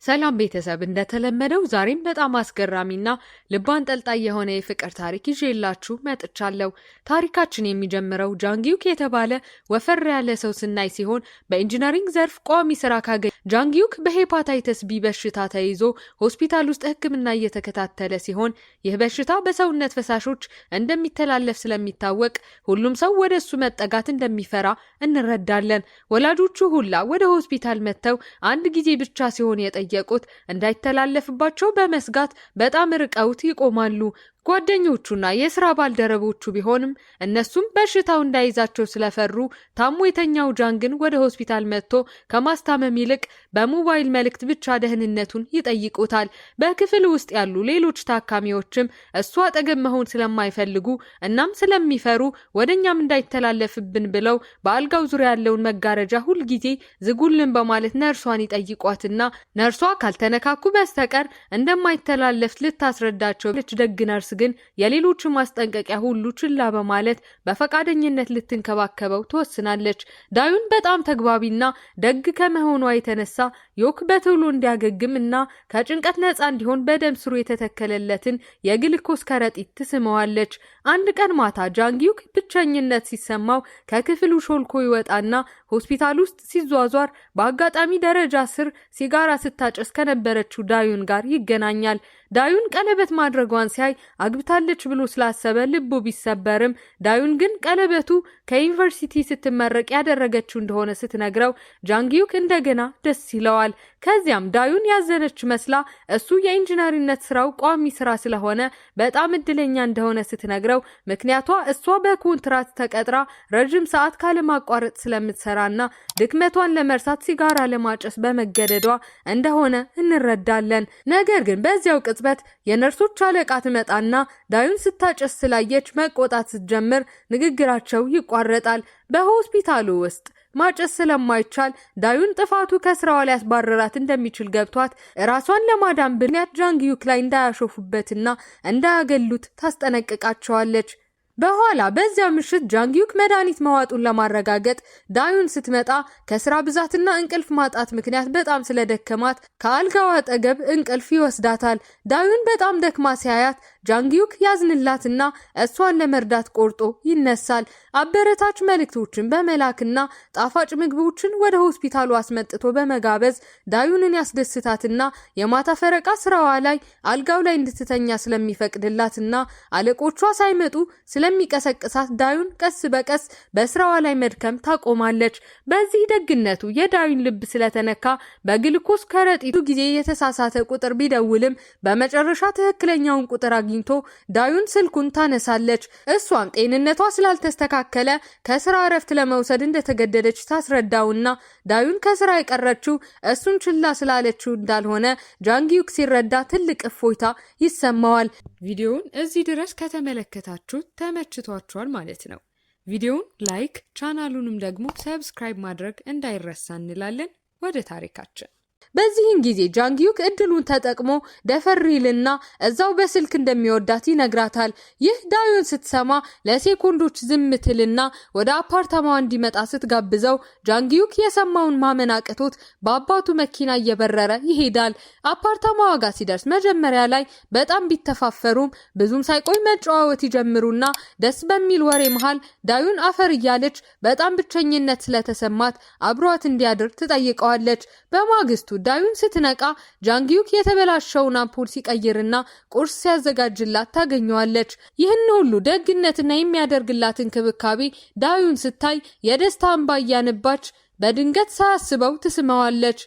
ሰላም ቤተሰብ እንደተለመደው ዛሬም በጣም አስገራሚና ልብ አንጠልጣይ የሆነ የፍቅር ታሪክ ይዤላችሁ መጥቻለሁ። ታሪካችን የሚጀምረው ጃንጊዩክ የተባለ ወፈር ያለ ሰው ስናይ ሲሆን በኢንጂነሪንግ ዘርፍ ቋሚ ስራ ካገኘ ጃንጊዩክ በሄፓታይተስ ቢ በሽታ ተይዞ ሆስፒታል ውስጥ ሕክምና እየተከታተለ ሲሆን ይህ በሽታ በሰውነት ፈሳሾች እንደሚተላለፍ ስለሚታወቅ ሁሉም ሰው ወደ እሱ መጠጋት እንደሚፈራ እንረዳለን። ወላጆቹ ሁላ ወደ ሆስፒታል መጥተው አንድ ጊዜ ብቻ ሲሆን የጠየቁት እንዳይተላለፍባቸው በመስጋት በጣም ርቀውት ይቆማሉ። ጓደኞቹና የስራ ባልደረቦቹ ቢሆንም እነሱም በሽታው እንዳይዛቸው ስለፈሩ ታሞ የተኛው ጃንግን ወደ ሆስፒታል መጥቶ ከማስታመም ይልቅ በሞባይል መልእክት ብቻ ደህንነቱን ይጠይቁታል። በክፍል ውስጥ ያሉ ሌሎች ታካሚዎችም እሱ አጠገብ መሆን ስለማይፈልጉ እናም ስለሚፈሩ ወደኛም እንዳይተላለፍብን ብለው በአልጋው ዙሪያ ያለውን መጋረጃ ሁልጊዜ ዝጉልን በማለት ነርሷን ይጠይቋትና ነርሷ ካልተነካኩ በስተቀር እንደማይተላለፍ ልታስረዳቸው ደግ ነርስ ግን የሌሎች ማስጠንቀቂያ ሁሉ ችላ በማለት በፈቃደኝነት ልትንከባከበው ትወስናለች። ዳዩን በጣም ተግባቢና ደግ ከመሆኗ የተነሳ ዮክ በቶሎ እንዲያገግም እና ከጭንቀት ነፃ እንዲሆን በደም ስሩ የተተከለለትን የግልኮስ ከረጢት ትስመዋለች። አንድ ቀን ማታ ጃንጊዩክ ብቸኝነት ሲሰማው ከክፍሉ ሾልኮ ይወጣና ሆስፒታል ውስጥ ሲዟዟር በአጋጣሚ ደረጃ ስር ሲጋራ ስታጨስ ከነበረችው ዳዩን ጋር ይገናኛል። ዳዩን ቀለበት ማድረጓን ሲያይ አግብታለች ብሎ ስላሰበ ልቡ ቢሰበርም ዳዩን ግን ቀለበቱ ከዩኒቨርሲቲ ስትመረቅ ያደረገችው እንደሆነ ስትነግረው ጃንጊዩክ እንደገና ደስ ይለዋል። ከዚያም ዳዩን ያዘነች መስላ እሱ የኢንጂነሪነት ስራው ቋሚ ስራ ስለሆነ በጣም እድለኛ እንደሆነ ስትነግረው ምክንያቷ እሷ በኮንትራት ተቀጥራ ረጅም ሰዓት ካለማቋረጥ ስለምትሰራና ድክመቷን ለመርሳት ሲጋራ ለማጨስ በመገደዷ እንደሆነ እንረዳለን። ነገር ግን በዚያው ቅጽበት የነርሶች አለቃ ትመጣና ዳዩን ስታጨስ ስላየች መቆጣት ስትጀምር ንግግራቸው ይቋረጣል። በሆስፒታሉ ውስጥ ማጨስ ስለማይቻል ዳዩን ጥፋቱ ከስራዋ ላይ ያስባረራት እንደሚችል ገብቷት ራሷን ለማዳን ምክንያት ጃንጊዩክ ላይ እንዳያሾፉበትና እንዳያገሉት ታስጠነቅቃቸዋለች። በኋላ በዚያ ምሽት ጃንጊዩክ መድኃኒት መዋጡን ለማረጋገጥ ዳዩን ስትመጣ ከስራ ብዛትና እንቅልፍ ማጣት ምክንያት በጣም ስለደከማት ከአልጋዋ አጠገብ እንቅልፍ ይወስዳታል። ዳዩን በጣም ደክማ ሲያያት ጃንጊዩክ ያዝንላትና እሷን ለመርዳት ቆርጦ ይነሳል። አበረታች መልእክቶችን በመላክና ጣፋጭ ምግቦችን ወደ ሆስፒታሉ አስመጥቶ በመጋበዝ ዳዩንን ያስደስታትና የማታ ፈረቃ ስራዋ ላይ አልጋው ላይ እንድትተኛ ስለሚፈቅድላትና አለቆቿ ሳይመጡ ስለሚቀሰቅሳት ዳዩን ቀስ በቀስ በስራዋ ላይ መድከም ታቆማለች። በዚህ ደግነቱ የዳዩን ልብ ስለተነካ በግልኮስ ከረጢቱ ጊዜ የተሳሳተ ቁጥር ቢደውልም በመጨረሻ ትክክለኛውን ቁጥር አግኝቶ ዳዩን ስልኩን ታነሳለች። እሷም ጤንነቷ ስላልተስተካከለ ከስራ እረፍት ለመውሰድ እንደተገደደች ታስረዳውና ዳዩን ከስራ የቀረችው እሱን ችላ ስላለችው እንዳልሆነ ጃንጊዩክ ሲረዳ ትልቅ እፎይታ ይሰማዋል። ቪዲዮውን እዚህ ድረስ ከተመለከታችሁ ተመችቷችኋል ማለት ነው። ቪዲዮውን ላይክ፣ ቻናሉንም ደግሞ ሰብስክራይብ ማድረግ እንዳይረሳ እንላለን። ወደ ታሪካችን በዚህን ጊዜ ጃንጊዩክ እድሉን ተጠቅሞ ደፈሪልና እዛው በስልክ እንደሚወዳት ይነግራታል። ይህ ዳዩን ስትሰማ ለሴኮንዶች ዝምትልና ወደ አፓርታማዋ እንዲመጣ ስትጋብዘው ጃንጊዩክ የሰማውን ማመን አቅቶት በአባቱ መኪና እየበረረ ይሄዳል። አፓርታማዋ ጋር ሲደርስ መጀመሪያ ላይ በጣም ቢተፋፈሩም ብዙም ሳይቆይ መጨዋወት ይጀምሩና ደስ በሚል ወሬ መሃል ዳዩን አፈር እያለች በጣም ብቸኝነት ስለተሰማት አብሯት እንዲያድር ትጠይቀዋለች። በማግስቱ ዳዩን ስትነቃ ጃንጊዩክ የተበላሸውን አምፖል ሲቀይርና ቁርስ ሲያዘጋጅላት ታገኘዋለች። ይህን ሁሉ ደግነትና የሚያደርግላት እንክብካቤ ዳዩን ስታይ የደስታ እንባ እያነባች በድንገት ሳያስበው ትስመዋለች።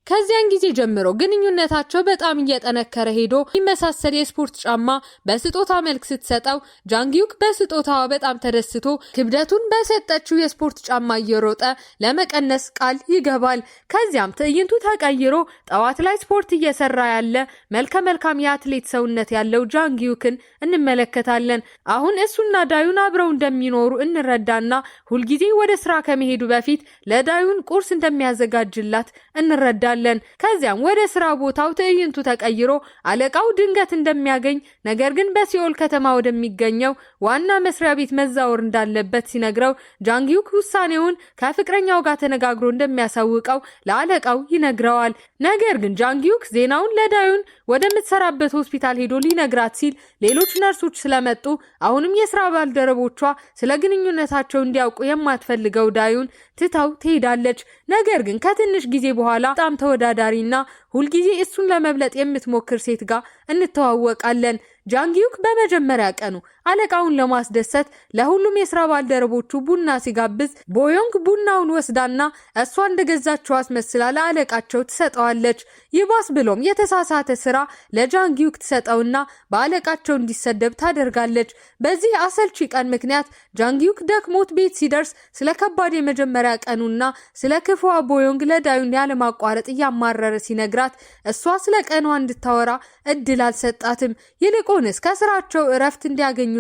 ከዚያን ጊዜ ጀምሮ ግንኙነታቸው በጣም እየጠነከረ ሄዶ የሚመሳሰል የስፖርት ጫማ በስጦታ መልክ ስትሰጠው ጃንጊዩክ በስጦታዋ በጣም ተደስቶ ክብደቱን በሰጠችው የስፖርት ጫማ እየሮጠ ለመቀነስ ቃል ይገባል። ከዚያም ትዕይንቱ ተቀይሮ ጠዋት ላይ ስፖርት እየሰራ ያለ መልከ የአትሌት ሰውነት ያለው ጃንጊዩክን እንመለከታለን። አሁን እሱና ዳዩን አብረው እንደሚኖሩ እንረዳና ሁልጊዜ ወደ ስራ ከመሄዱ በፊት ለዳዩን ቁርስ እንደሚያዘጋጅላት እንረዳለን። እናያለን። ከዚያም ወደ ስራ ቦታው ትዕይንቱ ተቀይሮ አለቃው ድንገት እንደሚያገኝ ነገር ግን በሲኦል ከተማ ወደሚገኘው ዋና መስሪያ ቤት መዛወር እንዳለበት ሲነግረው ጃንግዩክ ውሳኔውን ከፍቅረኛው ጋር ተነጋግሮ እንደሚያሳውቀው ለአለቃው ይነግረዋል። ነገር ግን ጃንግዩክ ዜናውን ለዳዩን ወደምትሰራበት ሆስፒታል ሄዶ ሊነግራት ሲል ሌሎች ነርሶች ስለመጡ አሁንም የስራ ባልደረቦቿ ስለ ግንኙነታቸው እንዲያውቁ የማትፈልገው ዳዩን ትታው ትሄዳለች። ነገር ግን ከትንሽ ጊዜ በኋላ በጣም ተወዳዳሪና ሁልጊዜ እሱን ለመብለጥ የምትሞክር ሴት ጋር እንተዋወቃለን። ጃንግዩክ በመጀመሪያ ቀኑ አለቃውን ለማስደሰት ለሁሉም የስራ ባልደረቦቹ ቡና ሲጋብዝ ቦዮንግ ቡናውን ወስዳና እሷ እንደገዛቸው አስመስላ ለአለቃቸው ትሰጠዋለች። ይባስ ብሎም የተሳሳተ ስራ ለጃንግዩክ ትሰጠውና በአለቃቸው እንዲሰደብ ታደርጋለች። በዚህ አሰልቺ ቀን ምክንያት ጃንግዩክ ደክሞት ቤት ሲደርስ ስለ ከባድ የመጀመሪያ ቀኑና ስለ ክፉዋ ቦዮንግ ለዳዩን ያለማቋረጥ እያማረረ ሲነግራት እሷ ስለ ቀኗ እንድታወራ እድል አልሰጣትም። ይልቁንስ ከስራቸው እረፍት እንዲያገኙና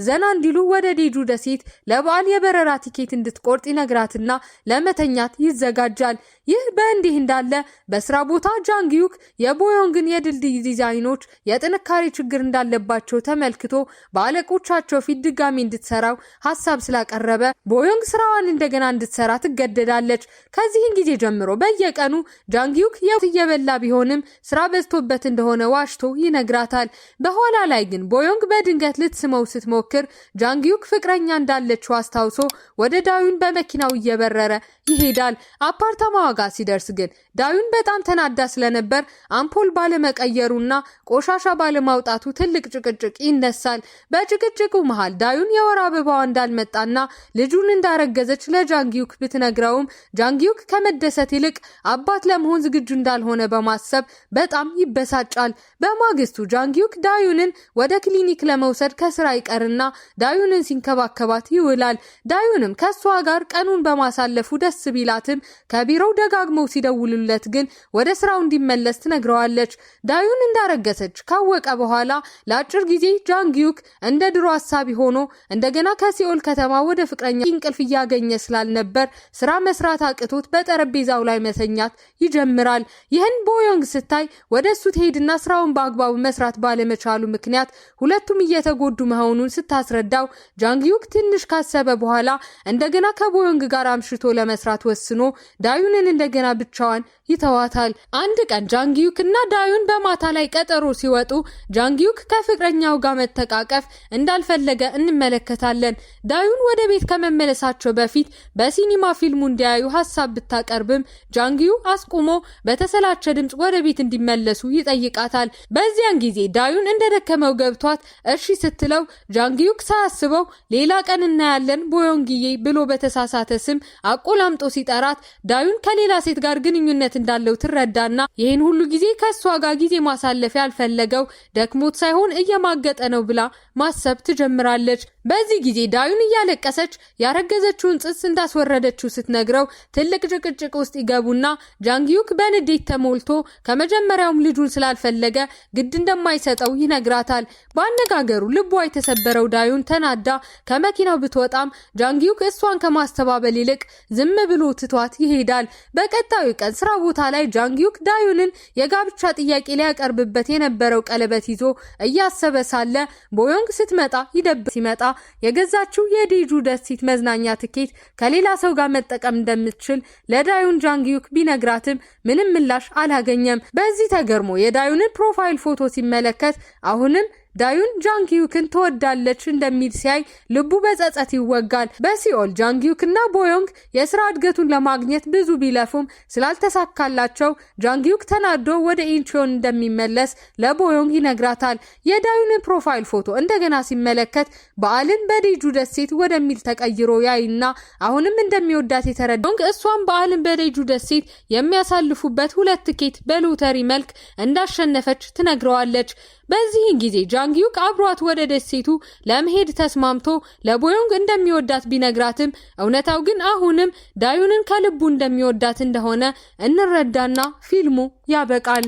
ዘና እንዲሉ ወደ ዴጁ ደሴት ለበዓል የበረራ ቲኬት እንድትቆርጥ ይነግራትና ለመተኛት ይዘጋጃል። ይህ በእንዲህ እንዳለ በስራ ቦታ ጃንግዩክ የቦዮንግን የድልድይ ዲዛይኖች የጥንካሬ ችግር እንዳለባቸው ተመልክቶ በአለቆቻቸው ፊት ድጋሚ እንድትሰራው ሀሳብ ስላቀረበ ቦዮንግ ስራዋን እንደገና እንድትሰራ ትገደዳለች። ከዚህን ጊዜ ጀምሮ በየቀኑ ጃንግዩክ እየበላ ቢሆንም ስራ በዝቶበት እንደሆነ ዋሽቶ ይነግራታል። በኋላ ላይ ግን ቦዮንግ በድንገት ልትስመው ስትሞክር ጃንግዩክ ፍቅረኛ እንዳለችው አስታውሶ ወደ ዳዩን በመኪናው እየበረረ ይሄዳል። አፓርታማዋ ጋር ሲደርስ ግን ዳዩን በጣም ተናዳ ስለነበር አምፖል ባለመቀየሩና ቆሻሻ ባለማውጣቱ ትልቅ ጭቅጭቅ ይነሳል። በጭቅጭቁ መሃል ዳዩን የወር አበባዋ እንዳልመጣና ልጁን እንዳረገዘች ለጃንግዩክ ብትነግረውም ጃንግዩክ ከመደሰት ይልቅ አባት ለመሆን ዝግጁ እንዳልሆነ በማሰብ በጣም ይበሳጫል። በማግስቱ ጃንግዩክ ዳዩንን ወደ ክሊኒክ ለመውሰድ ከስራ ይቀርና ዳዩንን ሲንከባከባት ይውላል። ዳዩንም ከሷ ጋር ቀኑን በማሳለፉ ደስ ቢላትም ከቢሮው ደጋግመው ሲደውሉለት ግን ወደ ስራው እንዲመለስ ትነግረዋለች። ዳዩን እንዳረገሰች ካወቀ በኋላ ለአጭር ጊዜ ጃንግዩክ እንደ ድሮ አሳቢ ሆኖ እንደገና ከሲኦል ከተማ ወደ ፍቅረኛ እንቅልፍ እያገኘ ስላልነበር ስራ መስራት አቅቶት በጠረጴዛው ላይ መተኛት ይጀምራል። ይህን ቦዮንግ ስታይ ወደ እሱ ትሄድና ስራውን በአግባቡ መስራት ባለመቻሉ ምክንያት ሁለቱም እየተጎዱ መሆኑን ስታስረዳው ጃንግዩክ ትንሽ ካሰበ በኋላ እንደገና ከቦዮንግ ጋር አምሽቶ ለመስራት ወስኖ ዳዩንን እንደገና ብቻዋን ይተዋታል። አንድ ቀን ጃንግዩክ እና ዳዩን በማታ ላይ ቀጠሮ ሲወጡ ጃንግዩክ ከፍቅረኛው ጋር መተቃቀፍ እንዳልፈለገ እንመለከታለን። ዳዩን ወደ ቤት ከመመለሳቸው በፊት በሲኒማ ፊልሙ እንዲያዩ ሀሳብ ብታቀርብም ጃንግዩ አስቁሞ በተሰላቸ ድምጽ ወደ ቤት እንዲመለሱ ይጠይቃታል። በዚያን ጊዜ ዳዩን እንደደከመው ገብቷት እሺ ስትለው ጃንግዩክ ሳያስበው ሌላ ቀን እናያለን ቦዮንግዬ ብሎ በተሳሳተ ስም አቆላምጦ ሲጠራት ዳዩን ከሌላ ሴት ጋር ግንኙነት እንዳለው ትረዳና ይህን ሁሉ ጊዜ ከሷ ጋር ጊዜ ማሳለፊያ ያልፈለገው ደክሞት ሳይሆን እየማገጠ ነው ብላ ማሰብ ትጀምራለች። በዚህ ጊዜ ዳዩን እያለቀሰች ያረገዘችውን ጽንስ እንዳስወረደችው ስትነግረው ትልቅ ጭቅጭቅ ውስጥ ይገቡና ጃንግዩክ በንዴት ተሞልቶ ከመጀመሪያውም ልጁን ስላልፈለገ ግድ እንደማይሰጠው ይነግራታል። በአነጋገሩ ልቧ የተሰበረው ዳዩን ተናዳ ከመኪናው ብትወጣም ጃንግዩክ እሷን ከማስተባበል ይልቅ ዝም ብሎ ትቷት ይሄዳል። በቀጣዩ ቀን ስራ ቦታ ላይ ጃንግዩክ ዳዩንን የጋብቻ ጥያቄ ሊያቀርብበት የነበረው ቀለበት ይዞ እያሰበ ሳለ ቦዮንግ ስትመጣ ይደብር ሲመጣ የገዛችው የዴጁ ደሴት መዝናኛ ትኬት ከሌላ ሰው ጋር መጠቀም እንደምትችል ለዳዩን ጃንግዩክ ቢነግራትም ምንም ምላሽ አላገኘም። በዚህ ተገርሞ የዳዩንን ፕሮፋይል ፎቶ ሲመለከት አሁንም ዳዩን ጃንግዩክን ትወዳለች እንደሚል ሲያይ ልቡ በጸጸት ይወጋል። በሲኦል ጃንግዩክና ቦዮንግ የስራ እድገቱን ለማግኘት ብዙ ቢለፉም ስላልተሳካላቸው ጃንግዩክ ተናዶ ወደ ኢንቾን እንደሚመለስ ለቦዮንግ ይነግራታል። የዳዩንን ፕሮፋይል ፎቶ እንደገና ሲመለከት በዓልን በዴጁ ደሴት ወደሚል ተቀይሮ ያይና አሁንም እንደሚወዳት የተረዳው እሷም በዓልን በዴጁ ደሴት የሚያሳልፉበት 2 ትኬት በሎተሪ መልክ እንዳሸነፈች ትነግረዋለች። በዚህን ጊዜ ጃንግዩክ አብሯት ወደ ደሴቱ ለመሄድ ተስማምቶ ለቦዮንግ እንደሚወዳት ቢነግራትም እውነታው ግን አሁንም ዳዩንን ከልቡ እንደሚወዳት እንደሆነ እንረዳና ፊልሙ ያበቃል።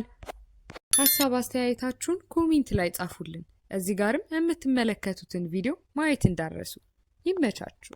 ሀሳብ አስተያየታችሁን ኮሜንት ላይ ጻፉልን። እዚህ ጋርም የምትመለከቱትን ቪዲዮ ማየት እንዳረሱ። ይመቻችሁ።